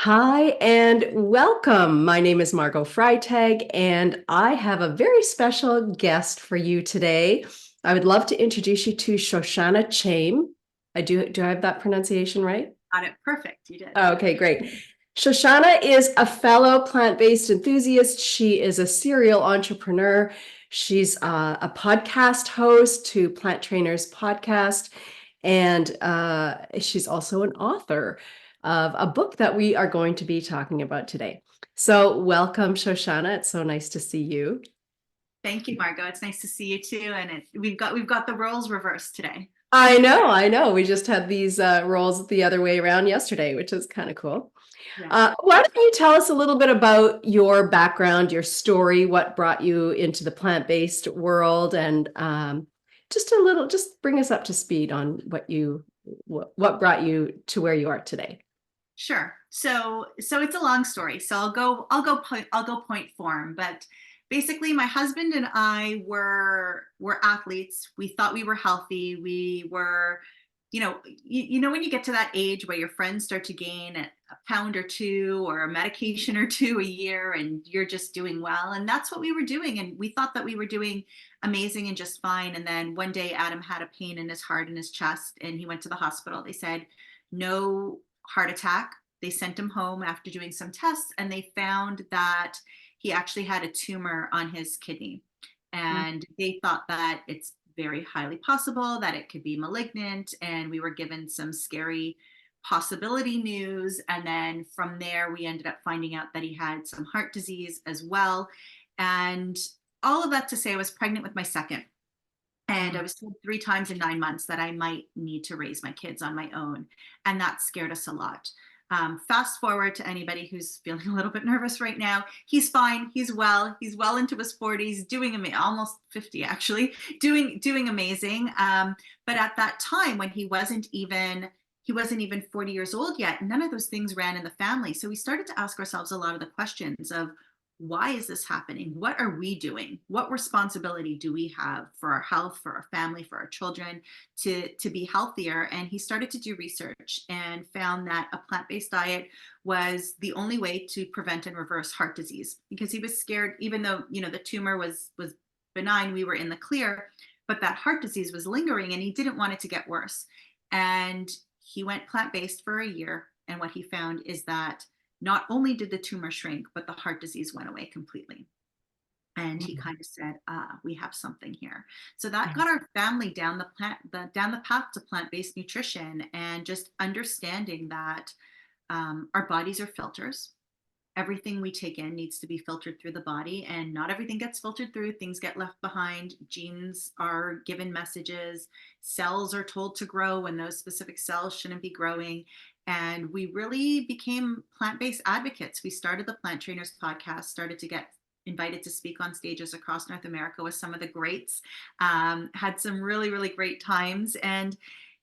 Hi and welcome. My name is Margot Freitag, and I have a very special guest for you today. I would love to introduce you to Shoshana Chaim. Do I have that pronunciation right? Got it. Perfect. You did. Okay, great. Shoshana is a fellow plant-based enthusiast. She is a serial entrepreneur. She's a podcast host to Plant Trainers Podcast, and she's also an author of a book that we are going to be talking about today. So welcome, Shoshana. It's so nice to see you. Thank you, Margot. It's nice to see you too. And we've got the roles reversed today. I know. We just had these roles the other way around yesterday, which is kind of cool. Yeah. Why don't you tell us a little bit about your background, your story, what brought you into the plant-based world, and just bring us up to speed on what brought you to where you are today. Sure. So it's a long story. So I'll go point form, but basically my husband and I were athletes. We thought we were healthy. We were, you know when you get to that age where your friends start to gain a pound or two or a medication or two a year and you're just doing well. And that's what we were doing. And we thought that we were doing amazing and just fine. And then one day Adam had a pain in his heart and his chest and he went to the hospital. They said, no heart attack. They sent him home after doing some tests and they found that he actually had a tumor on his kidney. And they thought that it's very highly possible that it could be malignant. And we were given some scary possibility news. And then from there, we ended up finding out that he had some heart disease as well. And all of that to say, I was pregnant with my second. And I was told 3 times in 9 months that I might need to raise my kids on my own. And that scared us a lot. Fast forward to anybody who's feeling a little bit nervous right now. He's fine. He's well. He's well into his 40s, doing almost 50 actually, doing amazing. But at that time when he wasn't even 40 years old yet, none of those things ran in the family. So we started to ask ourselves a lot of the questions of, why is this happening? What are we doing? What responsibility do we have for our health, for our family, for our children to be healthier? And he started to do research and found that a plant-based diet was the only way to prevent and reverse heart disease, because he was scared, even though, the tumor was benign, we were in the clear, but that heart disease was lingering and he didn't want it to get worse. And he went plant-based for a year. And what he found is that not only did the tumor shrink, but the heart disease went away completely. And he kind of said, we have something here. So that got our family down the path to plant-based nutrition, and just understanding that our bodies are filters. Everything we take in needs to be filtered through the body, and not everything gets filtered through. Things get left behind. Genes are given messages. Cells are told to grow when those specific cells shouldn't be growing. And we really became plant-based advocates. We started the Plant Trainers podcast, started to get invited to speak on stages across North America with some of the greats, had some really, really great times, and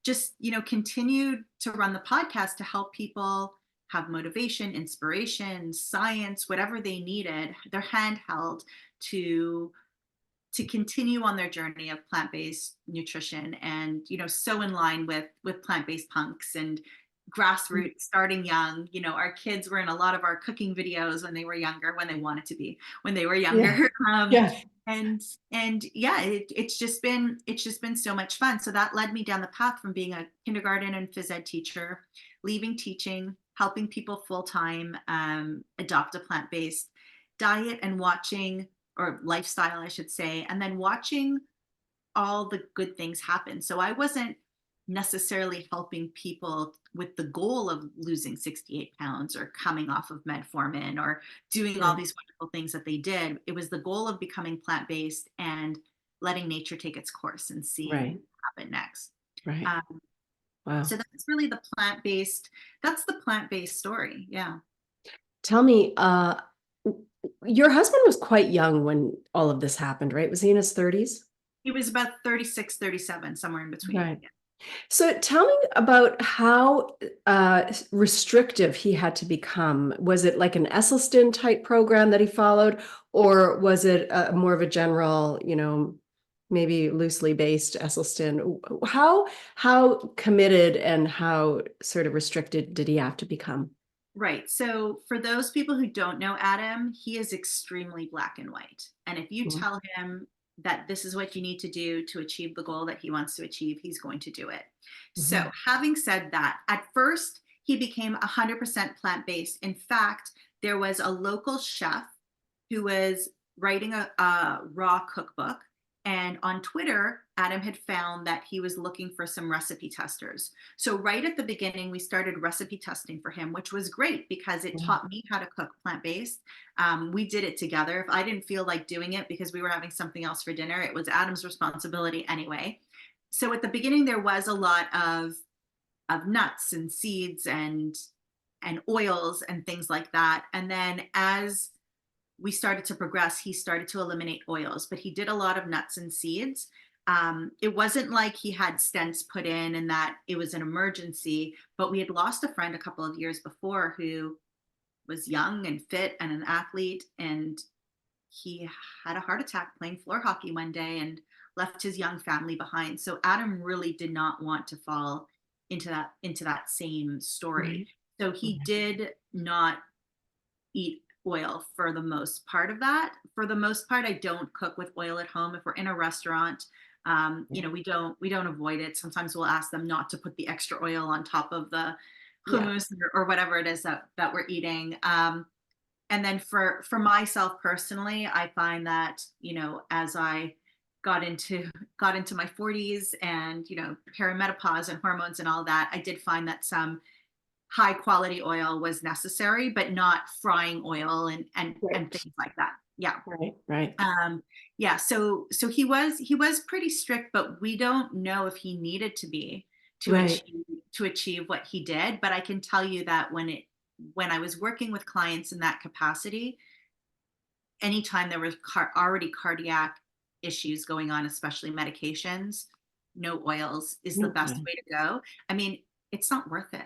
just, continued to run the podcast to help people have motivation, inspiration, science, whatever they needed, their handheld to continue on their journey of plant-based nutrition. And so in line with plant-based punks and grassroots, starting young. Our kids were in a lot of our cooking videos when they were younger, when they wanted to be when they were Yeah, younger. yeah. And yeah, it's just been so much fun. So that led me down the path from being a kindergarten and phys ed teacher, leaving teaching, helping people full time adopt a plant-based diet, and watching, or lifestyle I should say, and then watching all the good things happen. So I wasn't necessarily helping people with the goal of losing 68 pounds or coming off of metformin or doing all Right, these wonderful things that they did. It was the goal of becoming plant-based and letting nature take its course and seeing right, what happened next. right. Um, Wow. so that's the plant-based story. Yeah. Tell me, your husband was quite young when all of this happened, right? Was he in his 30s? He was about 36, 37, somewhere in between. Right. Yeah. So tell me about how restrictive he had to become. Was it like an Esselstyn type program that he followed, or was it more of a general, maybe loosely based Esselstyn? How committed and how sort of restricted did he have to become? Right. So for those people who don't know Adam, he is extremely black and white. And if you Mm, tell him that this is what you need to do to achieve the goal that he wants to achieve, he's going to do it. So, mhm, having said that, at first he became 100% plant based. In fact, there was a local chef who was writing a raw cookbook. And on Twitter, Adam had found that he was looking for some recipe testers. So, right at the beginning, we started recipe testing for him, which was great because it yeah, taught me how to cook plant based. We did it together. If I didn't feel like doing it because we were having something else for dinner, it was Adam's responsibility anyway. So, at the beginning, there was a lot of nuts and seeds and oils and things like that. And then as we started to progress, he started to eliminate oils, but he did a lot of nuts and seeds. It wasn't like he had stents put in and that it was an emergency, but we had lost a friend a couple of years before who was young and fit and an athlete, and he had a heart attack playing floor hockey one day and left his young family behind. So Adam really did not want to fall into that same story. right, So he right, did not eat oil for the most part of that. For the most part, I don't cook with oil at home. If we're in a restaurant, yeah, we don't avoid it. Sometimes we'll ask them not to put the extra oil on top of the yeah, hummus or whatever it is that we're eating. And then for myself personally, I find that as I got into got into my 40s and perimenopause and hormones and all that, I did find that some high quality oil was necessary, but not frying oil and right, things like that. Yeah. right, right, Um, yeah. So he was pretty strict, but we don't know if he needed to be to right. achieve what he did. But I can tell you that when I was working with clients in that capacity, anytime there was already cardiac issues going on, especially medications, no oils is the No best oil. way to go. I mean, it's not worth it.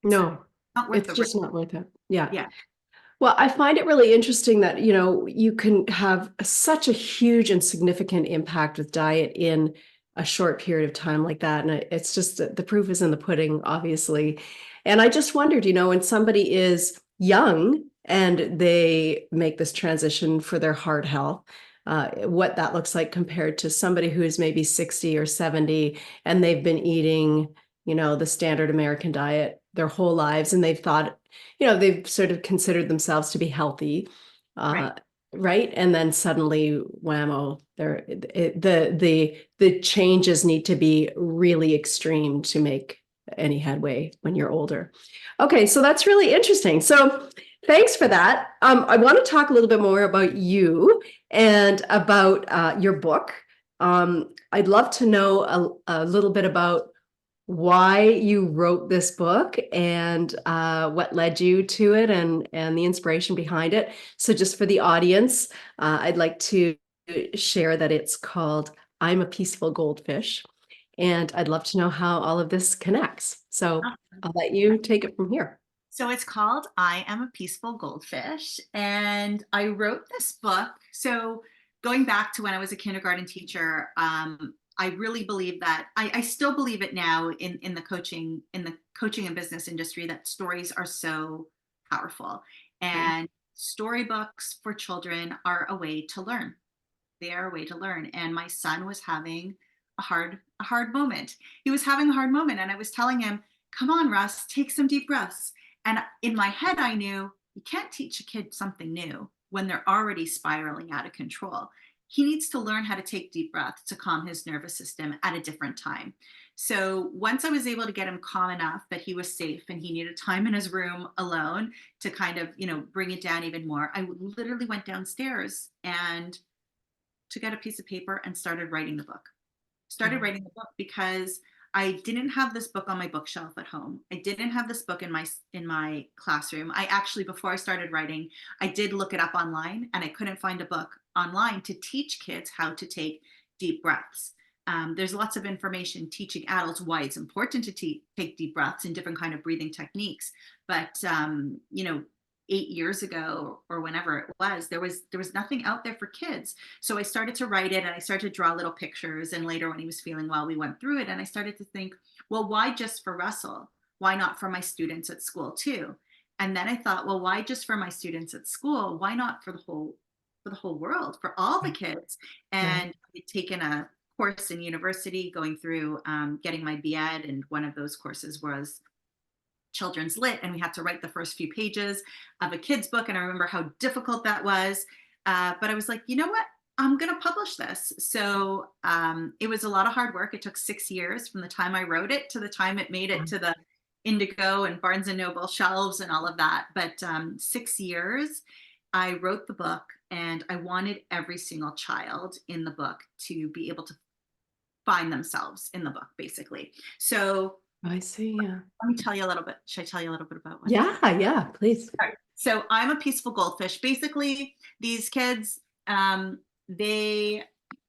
It's No, not worth it's the risk. just not worth it. Yeah. Yeah. Well, I find it really interesting that, you can have such a huge and significant impact with diet in a short period of time like that. And it's just the proof is in the pudding, obviously. And I just wondered, when somebody is young and they make this transition for their heart health, what that looks like compared to somebody who is maybe 60 or 70 and they've been eating, the standard American diet their whole lives and they've thought they've sort of considered themselves to be healthy, Right. uh, right? And then suddenly, whammo, the changes need to be really extreme to make any headway when you're older. Okay, so that's really interesting. So thanks for that. I want to talk a little bit more about you and about your book. I'd love to know a little bit about why you wrote this book and what led you to it and the inspiration behind it. So just for the audience, I'd like to share that it's called I'm a Peaceful Goldfish. And I'd love to know how all of this connects. So I'll let you take it from here. So it's called I Am a Peaceful Goldfish. And I wrote this book. So going back to when I was a kindergarten teacher, I really believe that I still believe it now in the coaching and business industry that stories are so powerful. Mm, And storybooks for children are a way to learn. They are a way to learn. And my son was having a hard moment. He was having a hard moment. And I was telling him, come on, Russ, take some deep breaths. And in my head, I knew you can't teach a kid something new when they're already spiraling out of control. He needs to learn how to take deep breaths to calm his nervous system at a different time. So once I was able to get him calm enough that he was safe and he needed time in his room alone to kind of, bring it down even more, I literally went downstairs and took out a piece of paper and started writing the book. Started yeah. writing the book because I didn't have this book on my bookshelf at home. I didn't have this book in my classroom. I actually, before I started writing, I did look it up online and I couldn't find a book online to teach kids how to take deep breaths. There's lots of information teaching adults why it's important to take deep breaths and different kind of breathing techniques. But 8 years ago or whenever it was, there was nothing out there for kids. So I started to write it and I started to draw little pictures. And later, when he was feeling well, we went through it and I started to think, well, why just for Russell? Why not for my students at school too? And then I thought, well, why just for my students at school? Why not for the whole world, for all the kids? Right. And I'd taken a course in university going through getting my B.Ed, and one of those courses was children's lit, and we had to write the first few pages of a kid's book, and I remember how difficult that was. But I was like, you know what, I'm going to publish this. So it was a lot of hard work. It took 6 years from the time I wrote it to the time it made it to the Indigo and Barnes and Noble shelves and all of that. But 6 years I wrote the book, and I wanted every single child in the book to be able to find themselves in the book, basically. So I see. Yeah. let me tell you a little bit. Should I tell you a little bit about what? Yeah. Yeah. Please. All right. So I'm a peaceful goldfish. Basically, these kids, they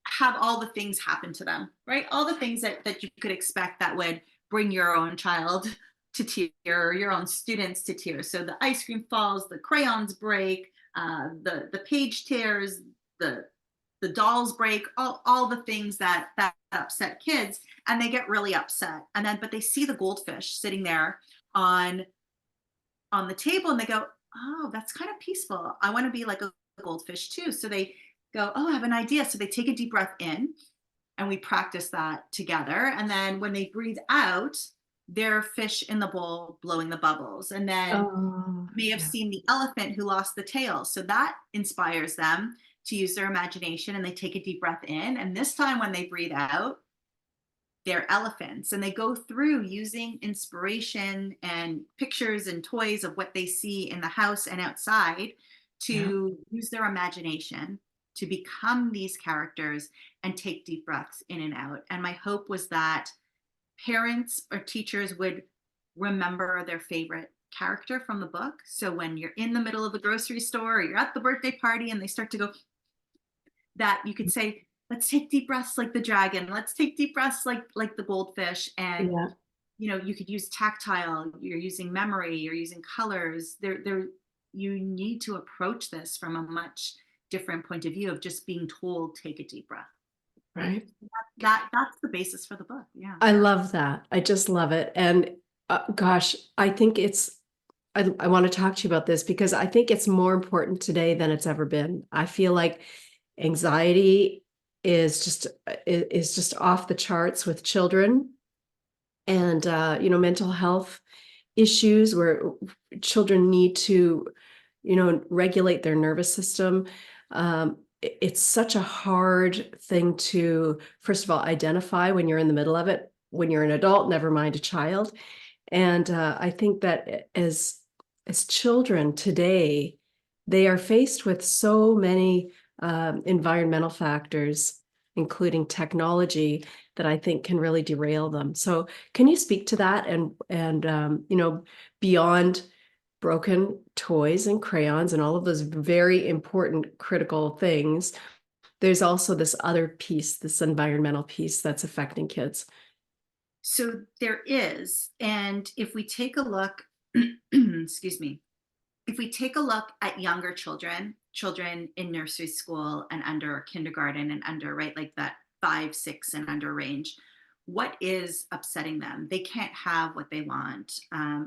have all the things happen to them, right? All the things that you could expect that would bring your own child to tears, or your own students to tears. So the ice cream falls, the crayons break, the page tears, the the dolls break, all the things that upset kids, and they get really upset. And then, but they see the goldfish sitting there on the table, and they go, oh, that's kind of peaceful. I want to be like a goldfish too. So they go, oh, I have an idea. So they take a deep breath in, and we practice that together. And then when they breathe out, they're fish in the bowl blowing the bubbles. And then Oh, you may have yeah. seen the elephant who lost the tail. So that inspires them to use their imagination, and they take a deep breath in. And this time when they breathe out, they're elephants, and they go through using inspiration and pictures and toys of what they see in the house and outside Yeah. to use their imagination to become these characters and take deep breaths in and out. And my hope was that parents or teachers would remember their favorite character from the book. So when you're in the middle of the grocery store, or you're at the birthday party, and they start to go, that you could say, let's take deep breaths like the dragon, let's take deep breaths like the goldfish. And Yeah. you could use tactile, you're using memory, you're using colors. There you need to approach this from a much different point of view of just being told, take a deep breath. Right. That's the basis for the book. Yeah. I love that. I just love it. And gosh, I think I want to talk to you about this because I think it's more important today than it's ever been. I feel like anxiety is just off the charts with children, and mental health issues where children need to regulate their nervous system. It's such a hard thing to, first of all, identify when you're in the middle of it, when you're an adult, never mind a child. And I think that as children today, they are faced with so many environmental factors, including technology, that I think can really derail them. So, can you speak to that? And beyond broken toys and crayons and all of those very important, critical things, there's also this other piece, this environmental piece that's affecting kids. So there is. And if we take a look, excuse me, if we take a look at younger children in nursery school and under, kindergarten and under, right, like that 5, 6 and under range, what is upsetting them? They can't have what they want,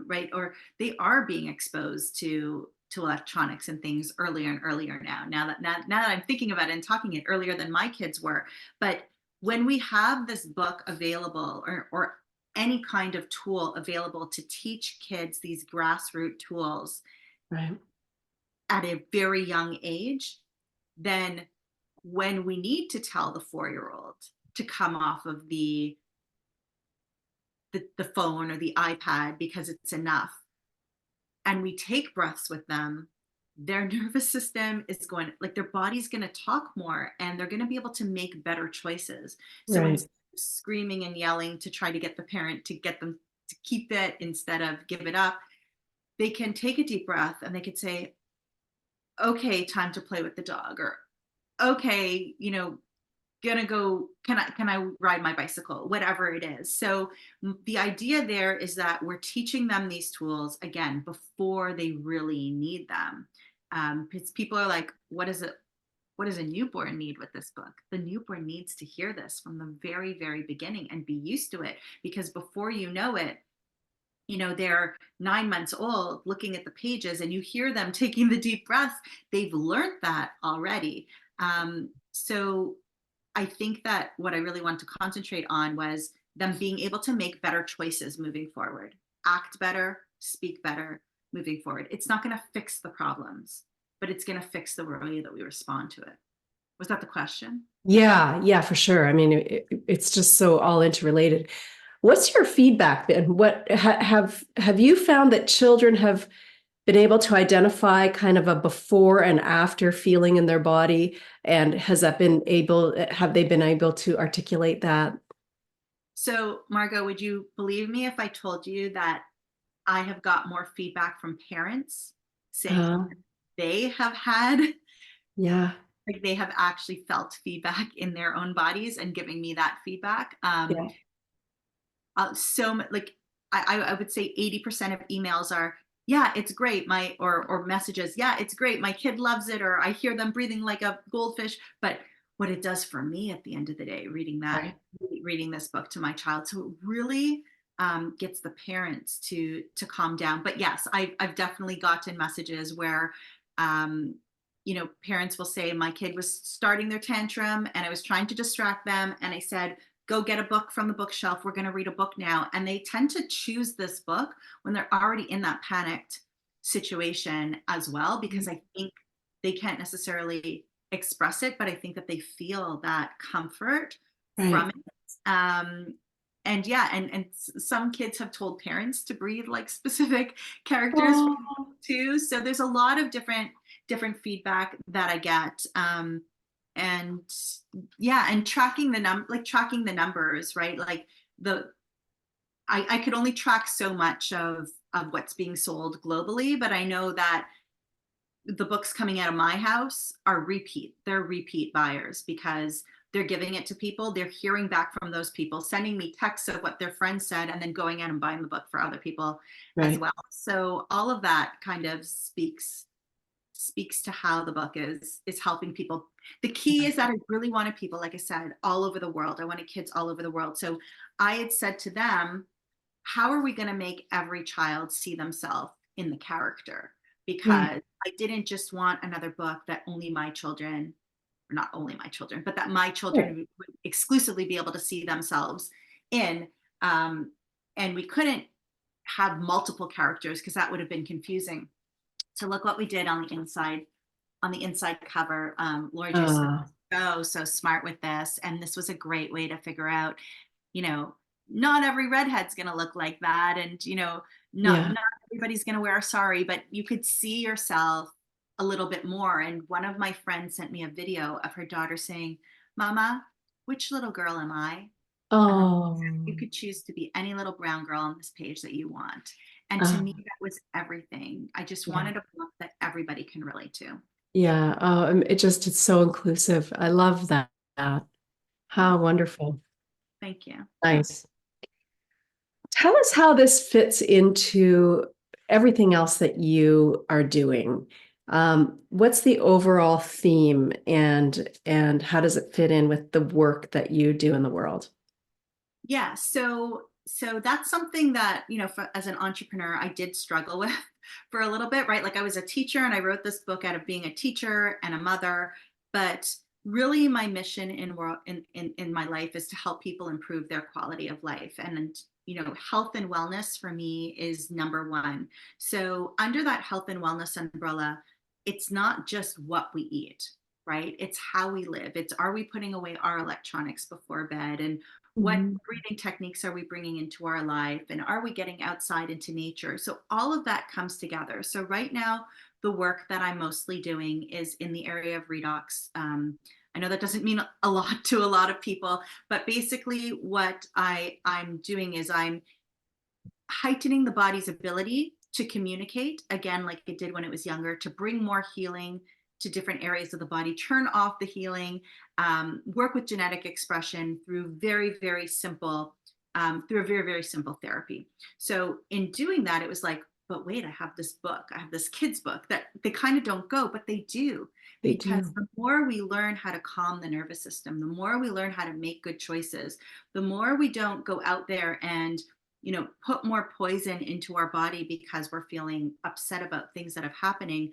right? Or they are being exposed to electronics and things earlier and earlier now. Now that I'm thinking about it and talking it, earlier than my kids were. But when we have this book available, or any kind of tool available to teach kids these grassroots tools Right. at a very young age, then when we need to tell the 4-year-old to come off of the phone or the iPad because it's enough, and we take breaths with them, their nervous system is going, like, their body's going to talk more, and they're going to be able to make better choices. So Right. instead of screaming and yelling to try to get the parent to get them to keep it instead of give it up, they can take a deep breath, and they could say, okay, time to play with the dog, or okay, gonna go, can I ride my bicycle, whatever it is. So the idea there is that we're teaching them these tools again before they really need them. Because people are like, what does a newborn need with this book? The newborn needs to hear this from the very, very beginning and be used to it, because before you know it, they're 9 months old looking at the pages and you hear them taking the deep breaths. They've learned that already. So I think that what I really want to concentrate on was them being able to make better choices moving forward, act better, speak better moving forward. It's not going to fix the problems, but it's going to fix the way that we respond to it. Was that the question? Yeah, yeah, for sure. I mean, it's just so all interrelated. What's your feedback been? Have you found that children have been able to identify kind of a before and after feeling in their body? And have they been able to articulate that? So, Margot, would you believe me if I told you that I have got more feedback from parents saying Uh, they have had, yeah, like, they have actually felt feedback in their own bodies and giving me that feedback? yeah. Like, I would say 80% of emails are, yeah, it's great. Or messages, yeah, it's great. My kid loves it. Or I hear them breathing like a goldfish. But what it does for me at the end of the day, Right. reading this book to my child. So it really gets the parents to calm down. But yes, I've definitely gotten messages where, um, parents will say, my kid was starting their tantrum and I was trying to distract them. And I said, go get a book from the bookshelf. We're going to read a book now. And they tend to choose this book when they're already in that panicked situation as well, because I think they can't necessarily express it, but I think that they feel that comfort from Right. it. And yeah, and some kids have told parents to breathe like specific characters Oh, too. So there's a lot of different feedback that I get. And yeah, and tracking the numbers, right? Like the I could only track so much of what's being sold globally, but I know that the books coming out of my house are they're repeat buyers, because they're giving it to people, they're hearing back from those people, sending me texts of what their friends said, and then going out and buying the book for other people as right. well. So all of that kind of speaks to how the book is helping people. The key is that I really wanted people, like I said, all over the world. I wanted kids all over the world. So I had said to them, how are we going to make every child see themselves in the character? Right. Because I didn't just want another book that only my children, or not only my children, but that my Right. children would exclusively be able to see themselves in. Um, and we couldn't have multiple characters because that would have been confusing. So look what we did on the inside cover. Lori just Uh, so smart with this, and this was a great way to figure out, you know, not every redhead's going to look like that, and yeah. not everybody's going to wear a sari, but you could see yourself a little bit more. And one of my friends sent me a video of her daughter saying, "Mama, which little girl am I?" And you Oh, could choose to be any little brown girl on this page that you want. And to me, uh, that was everything. I just yeah. wanted a book that everybody can relate to. Yeah. Oh, it's so inclusive. I love that. Yeah, How wonderful. thank you. Nice. Tell us how this fits into everything else that you are doing. What's the overall theme and how does it fit in with the work that you do in the world? Yeah, so that's something that, as an entrepreneur, I did struggle with for a little bit, right? Like, I was a teacher and I wrote this book out of being a teacher and a mother, but really my mission in my life is to help people improve their quality of life. And health and wellness for me is number one. So under that health and wellness umbrella, it's not just what we eat, right? It's how we live. It's, are we putting away our electronics before bed? And what Mhm. breathing techniques are we bringing into our life, and are we getting outside into nature? So all of that comes together. So right now, the work that I'm mostly doing is in the area of redox. I know that doesn't mean a lot to a lot of people, but basically what I'm doing is I'm heightening the body's ability to communicate again, like it did when it was younger, to bring more healing to different areas of the body, turn off the healing, work with genetic expression through through a very, very simple therapy. So in doing that, it was like, but wait, I have this book, I have this kids book that they kind of don't go, but they do. They Because do. the more we learn how to calm the nervous system, the more we learn how to make good choices, the more we don't go out there and put more poison into our body because we're feeling upset about things that are happening,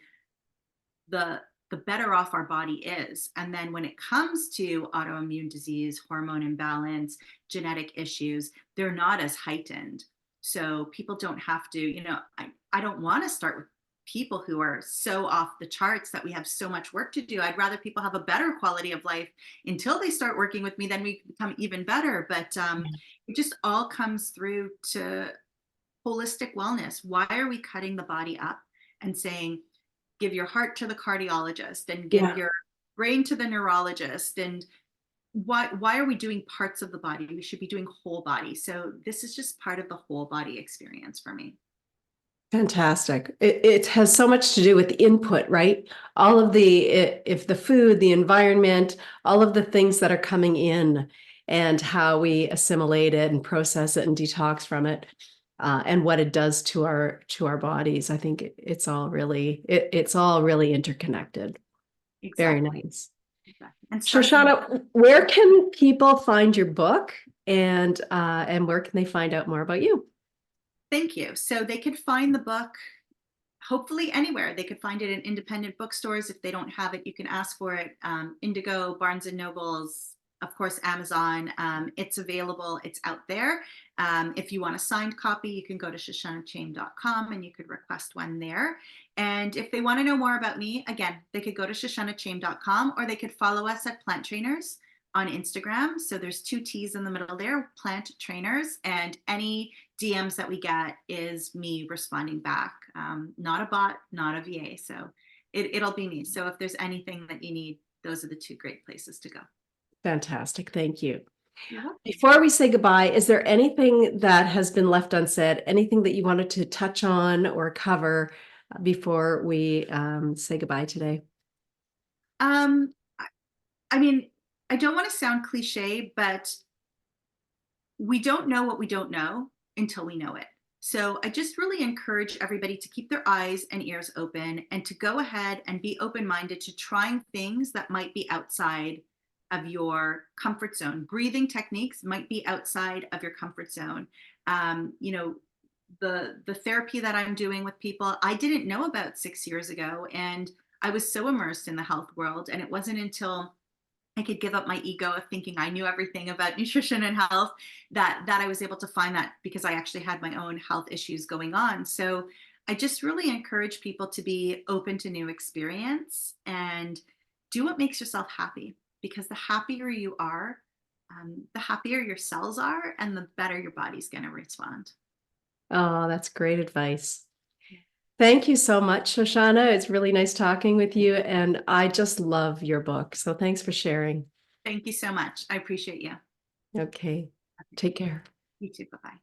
the better off our body is. And then when it comes to autoimmune disease, hormone imbalance, genetic issues, they're not as heightened. So people don't have to, I don't want to start with people who are so off the charts that we have so much work to do. I'd rather people have a better quality of life until they start working with me, then we become even better. But it just all comes through to holistic wellness. Why are we cutting the body up and saying, give your heart to the cardiologist and give Yeah. your brain to the neurologist? And why are we doing parts of the body? We should be doing whole body. So this is just part of the whole body experience for me. Fantastic. It has so much to do with input, right? All of if the food, the environment, all of the things that are coming in and how we assimilate it and process it and detox from it, and what it does to our bodies. I think it's all really interconnected. Very Exactly. nice. Exactly. And starts in Shoshana, where can people find your book, and where can they find out more about you? Thank you. So they could find the book hopefully anywhere. They could find it in independent bookstores. If they don't have it, you can ask for it. Indigo, Barnes and Nobles, of course, Amazon. It's available. It's out there. If you want a signed copy, you can go to shoshanachaim.com and you could request one there. And if they want to know more about me, again, they could go to shoshanachaim.com, or they could follow us at Plant Trainers on Instagram. So there's 2 T's in the middle there, Plant Trainers, and any DMs that we get is me responding back. Not a bot, not a VA. So it'll be me. So if there's anything that you need, those are the 2 great places to go. Fantastic. Thank you. You're welcome. Before we say goodbye, is there anything that has been left unsaid, anything that you wanted to touch on or cover before we say goodbye today? Um, I mean, I don't want to sound cliche, but we don't know what we don't know until we know it. So I just really encourage everybody to keep their eyes and ears open and to go ahead and be open-minded to trying things that might be outside of your comfort zone. Breathing techniques might be outside of your comfort zone. The therapy that I'm doing with people, I didn't know about 6 years ago, and I was so immersed in the health world. And it wasn't until I could give up my ego of thinking I knew everything about nutrition and health that I was able to find that, because I actually had my own health issues going on. So I just really encourage people to be open to new experience and do what makes yourself happy, because the happier you are, the happier your cells are, and the better your body's going to respond. Oh, that's great advice. Thank you so much, Shoshana. It's really nice talking with you, and I just love your book. So thanks for sharing. Thank you so much. I appreciate you. Okay. Take care. You too. Bye-bye.